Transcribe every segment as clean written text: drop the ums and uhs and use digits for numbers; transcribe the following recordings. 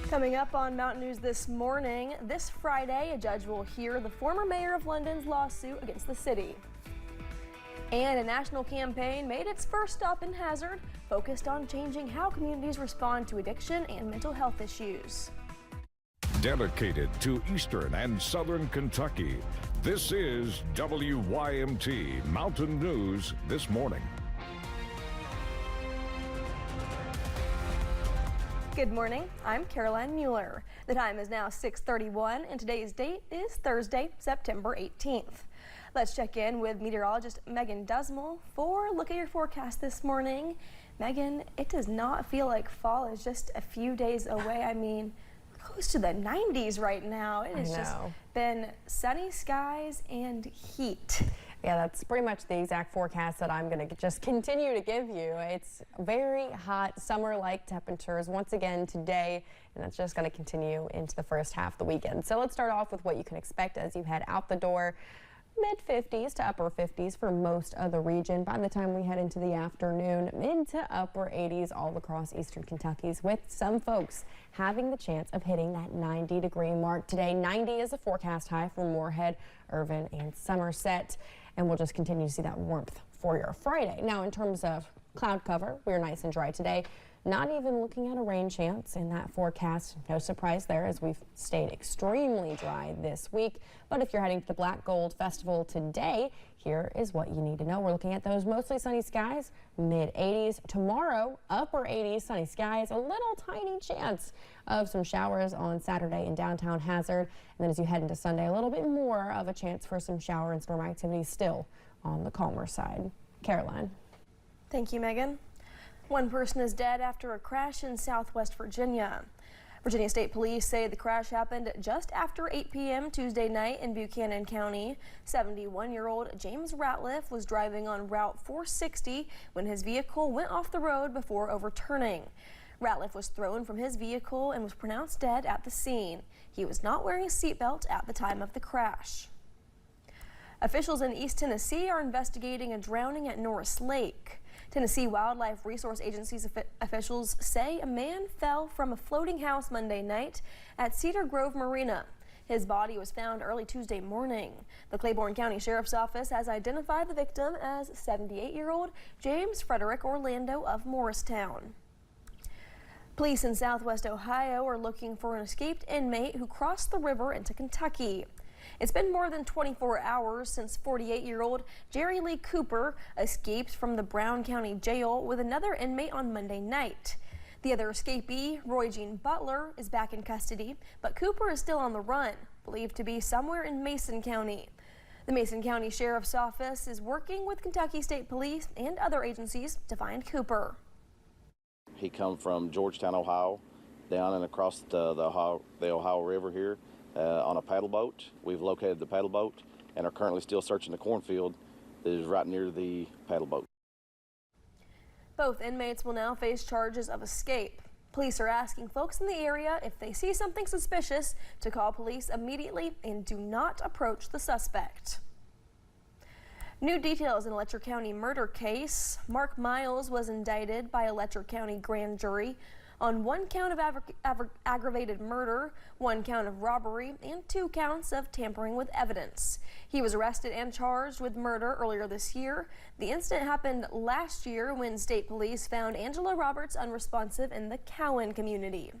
Coming up on Mountain News this morning, this Friday, a judge will hear the former mayor of London's lawsuit against the city. And a national campaign made its first stop in Hazard, focused on changing how communities respond to addiction and mental health issues. Dedicated to Eastern and Southern Kentucky, this is WYMT Mountain News this morning. Good morning, I'm Caroline Mueller. The time is now 6:31 and today's date is Thursday, September 18th. Let's check in with meteorologist Megan Dusmal for a look at your forecast this morning. Megan, it does not feel like fall is just a few days away. I mean, close to the 90s right now. It has just been sunny skies and heat. Yeah, that's pretty much the exact forecast that I'm going to just continue to give you. It's very hot, summer-like temperatures once again today, and that's just going to continue into the first half of the weekend. So let's start off with what you can expect as you head out the door. Mid-50s to upper 50s for most of the region. By the time we head into the afternoon, mid to upper 80s all across eastern Kentucky, with some folks having the chance of hitting that 90-degree mark today. 90 is a forecast high for Moorhead, Irvin, and Somerset, and we'll just continue to see that warmth for your Friday. Now, in terms of cloud cover, we're nice and dry today. Not even looking at a rain chance in that forecast. No surprise there, as we've stayed extremely dry this week. But if you're heading to the Black Gold Festival today, here is what you need to know. We're looking at those mostly sunny skies, mid-80s. Tomorrow, upper 80s, sunny skies. A little tiny chance of some showers on Saturday in downtown Hazard. And then as you head into Sunday, a little bit more of a chance for some shower and storm activity still on the calmer side. Caroline. Thank you, Megan. One person is dead after a crash in Southwest Virginia. Virginia State Police say the crash happened just after 8 p.m. Tuesday night in Buchanan County. 71-year-old James Ratliff was driving on Route 460 when his vehicle went off the road before overturning. Ratliff was thrown from his vehicle and was pronounced dead at the scene. He was not wearing a seatbelt at the time of the crash. Officials in East Tennessee are investigating a drowning at Norris Lake. Tennessee Wildlife Resource Agency's officials say a man fell from a floating house Monday night at Cedar Grove Marina. His body was found early Tuesday morning. The Claiborne County Sheriff's Office has identified the victim as 78-year-old James Frederick Orlando of Morristown. Police in Southwest Ohio are looking for an escaped inmate who crossed the river into Kentucky. It's been more than 24 hours since 48-year-old Jerry Lee Cooper escaped from the Brown County Jail with another inmate on Monday night. The other escapee, Roy Jean Butler, is back in custody, but Cooper is still on the run, believed to be somewhere in Mason County. The Mason County Sheriff's Office is working with Kentucky State Police and other agencies to find Cooper. He come from Georgetown, Ohio, down and across the Ohio River here. On a paddle boat. We've located the paddle boat and are currently still searching the cornfield that is right near the paddle boat. Both inmates will now face charges of escape. Police are asking folks in the area if they see something suspicious to call police immediately and do not approach the suspect. New details in a Letcher County murder case. Mark Miles was indicted by a Letcher County grand jury on 1 count of aggravated murder, 1 count of robbery, and 2 counts of tampering with evidence. He was arrested and charged with murder earlier this year. The incident happened last year when state police found Angela Roberts unresponsive in the Cowan community.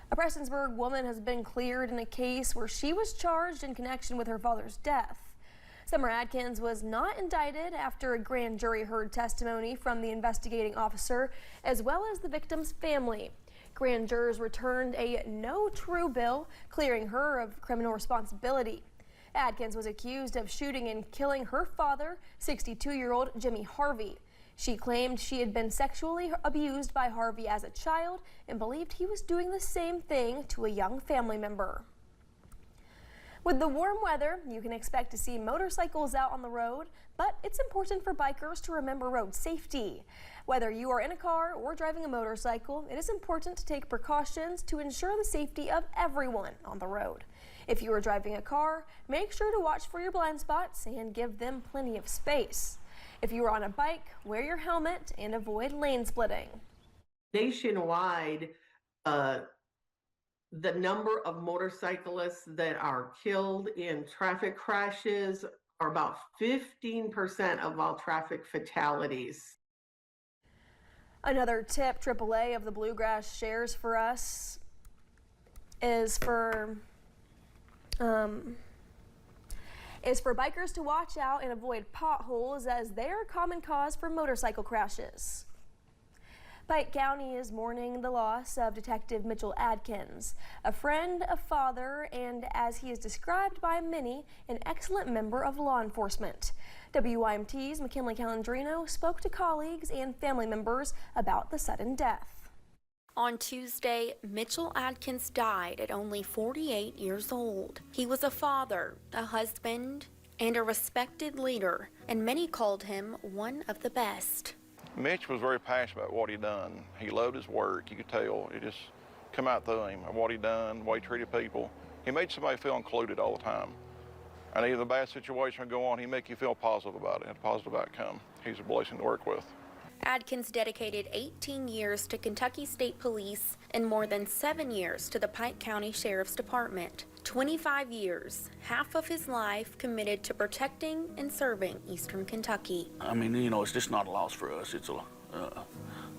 A Prestonsburg woman has been cleared in a case where she was charged in connection with her father's death. Summer Adkins was not indicted after a grand jury heard testimony from the investigating officer as well as the victim's family. Grand jurors returned a no true bill, clearing her of criminal responsibility. Adkins was accused of shooting and killing her father, 62-year-old Jimmy Harvey. She claimed she had been sexually abused by Harvey as a child and believed he was doing the same thing to a young family member. With the warm weather, you can expect to see motorcycles out on the road, but it's important for bikers to remember road safety. Whether you are in a car or driving a motorcycle, it is important to take precautions to ensure the safety of everyone on the road. If you are driving a car, make sure to watch for your blind spots and give them plenty of space. If you are on a bike, wear your helmet and avoid lane splitting. Nationwide, The number of motorcyclists that are killed in traffic crashes are about 15% of all traffic fatalities. Another tip AAA of the Bluegrass shares for us is for bikers to watch out and avoid potholes, as they are a common cause for motorcycle crashes. Pike County is mourning the loss of Detective Mitchell Adkins, a friend, a father, and, as he is described by many, an excellent member of law enforcement. WYMT's McKinley Calandrino spoke to colleagues and family members about the sudden death. On Tuesday, Mitchell Adkins died at only 48 years old. He was a father, a husband, and a respected leader, and many called him one of the best. Mitch was very passionate about what he done. He loved his work. You could tell. It just come out through him, what he done, the way he treated people. He made somebody feel included all the time. And even a bad situation would go on, he'd make you feel positive about it, a positive outcome. He's a blessing to work with. Adkins dedicated 18 years to Kentucky State Police and more than 7 years to the Pike County Sheriff's Department. 25 years, half of his life committed to protecting and serving Eastern Kentucky. I mean, you know, it's just not a loss for us. It's a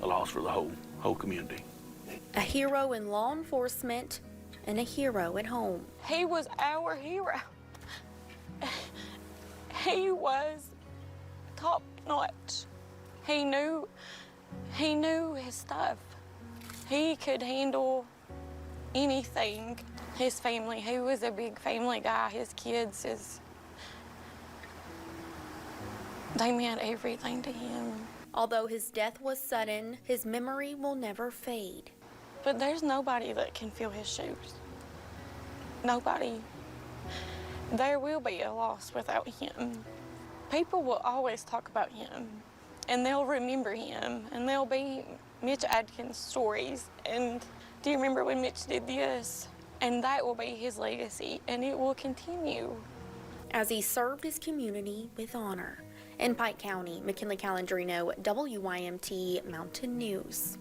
loss for the whole community. A hero in law enforcement and a hero at home. He was our hero. He was top notch. He knew his stuff. He could handle anything. His family, he was a big family guy. His kids, they meant everything to him. Although his death was sudden, his memory will never fade. But there's nobody that can fill his shoes. Nobody. There will be a loss without him. People will always talk about him, and they'll remember him, and there'll be Mitch Adkins stories. And do you remember when Mitch did this? And that will be his legacy, and it will continue. As he served his community with honor. In Pike County, McKinley Calandrino, WYMT Mountain News.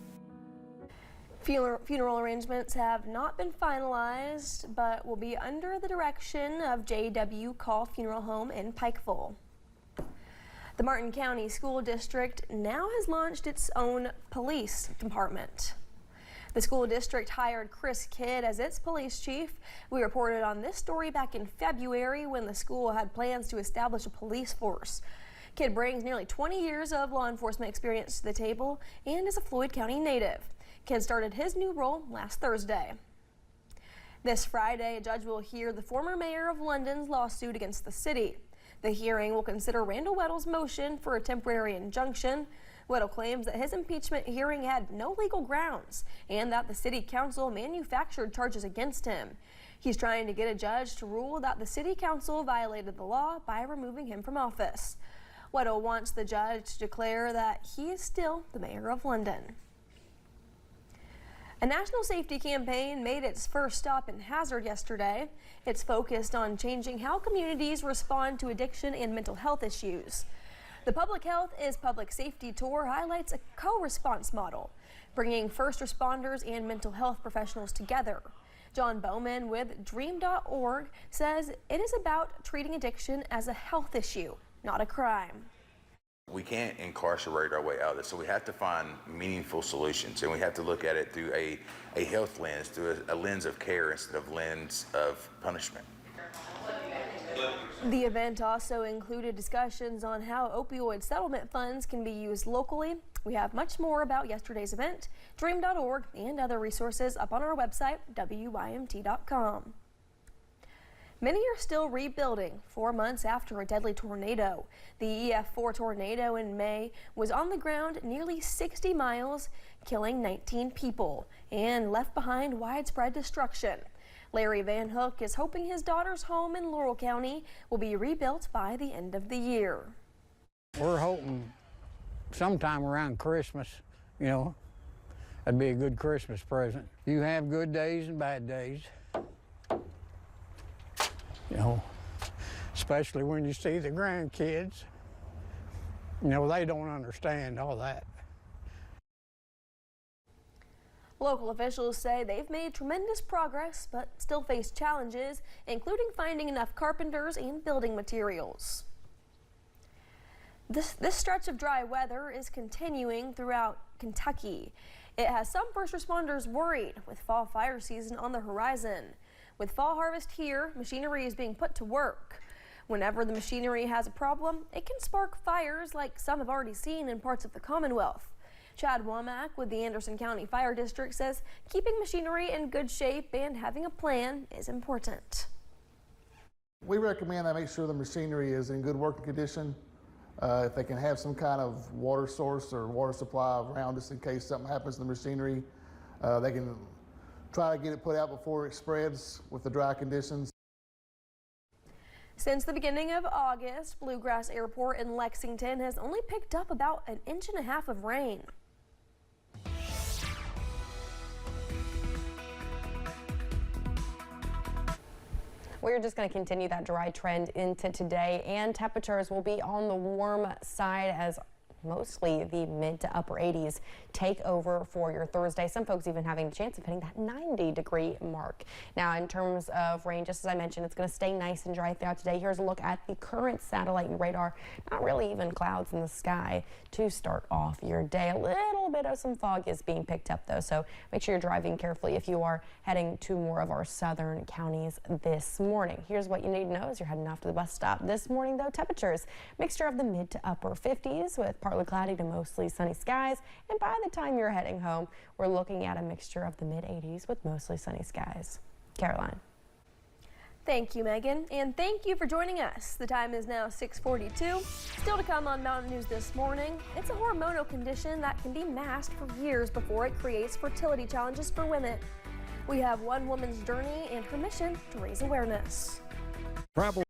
Funeral arrangements have not been finalized, but will be under the direction of J.W. Call Funeral Home in Pikeville. The Martin County School District now has launched its own police department. The school district hired Chris Kidd as its police chief. We reported on this story back in February when the school had plans to establish a police force. Kidd brings nearly 20 years of law enforcement experience to the table and is a Floyd County native. Kidd started his new role last Thursday. This Friday, a judge will hear the former mayor of London's lawsuit against the city. The hearing will consider Randall Weddle's motion for a temporary injunction. Weddle claims that his impeachment hearing had no legal grounds and that the city council manufactured charges against him. He's trying to get a judge to rule that the city council violated the law by removing him from office. Weddle wants the judge to declare that he is still the mayor of London. A national safety campaign made its first stop in Hazard yesterday. It's focused on changing how communities respond to addiction and mental health issues. The Public Health is Public Safety Tour highlights a co-response model, bringing first responders and mental health professionals together. John Bowman with Dream.org says it is about treating addiction as a health issue, not a crime. We can't incarcerate our way out of this, so we have to find meaningful solutions, and we have to look at it through a health lens, through a lens of care instead of lens of punishment. The event also included discussions on how opioid settlement funds can be used locally. We have much more about yesterday's event, Dream.org, and other resources up on our website, WYMT.com. Many are still rebuilding 4 months after a deadly tornado. The EF4 tornado in May was on the ground nearly 60 miles, killing 19 people, and left behind widespread destruction. Larry Van Hook is hoping his daughter's home in Laurel County will be rebuilt by the end of the year. We're hoping sometime around Christmas, you know, that'd be a good Christmas present. You have good days and bad days. You know, especially when you see the grandkids. You know, they don't understand all that. Local officials say they've made tremendous progress, but still face challenges, including finding enough carpenters and building materials. This stretch of dry weather is continuing throughout Kentucky. It has some first responders worried with fall fire season on the horizon. With fall harvest here, machinery is being put to work. Whenever the machinery has a problem, it can spark fires like some have already seen in parts of the Commonwealth. Chad Womack with the Anderson County Fire District says keeping machinery in good shape and having a plan is important. We recommend they make sure the machinery is in good working condition. If they can have some kind of water source or water supply around just in case something happens to the machinery, they can try to get it put out before it spreads with the dry conditions. Since the beginning of August, Bluegrass Airport in Lexington has only picked up about 1.5 inches of rain. We're just going to continue that dry trend into today, and temperatures will be on the warm side as mostly the mid to upper 80s take over for your Thursday. Some folks even having a chance of hitting that 90-degree mark. Now, in terms of rain, just as I mentioned, it's going to stay nice and dry throughout today. Here's a look at the current satellite and radar. Not really even clouds in the sky to start off your day. A little bit of some fog is being picked up, though, so make sure you're driving carefully if you are heading to more of our southern counties this morning. Here's what you need to know as you're heading off to the bus stop this morning, though. Temperatures, mixture of the mid to upper 50s with partly cloudy to mostly sunny skies, and by the time you're heading home, we're looking at a mixture of the mid 80s with mostly sunny skies. Caroline. Thank you, Megan, and thank you for joining us. The time is now 6:42. Still to come on Mountain News this morning, it's a hormonal condition that can be masked for years before it creates fertility challenges for women. We have one woman's journey and her mission to raise awareness. Travel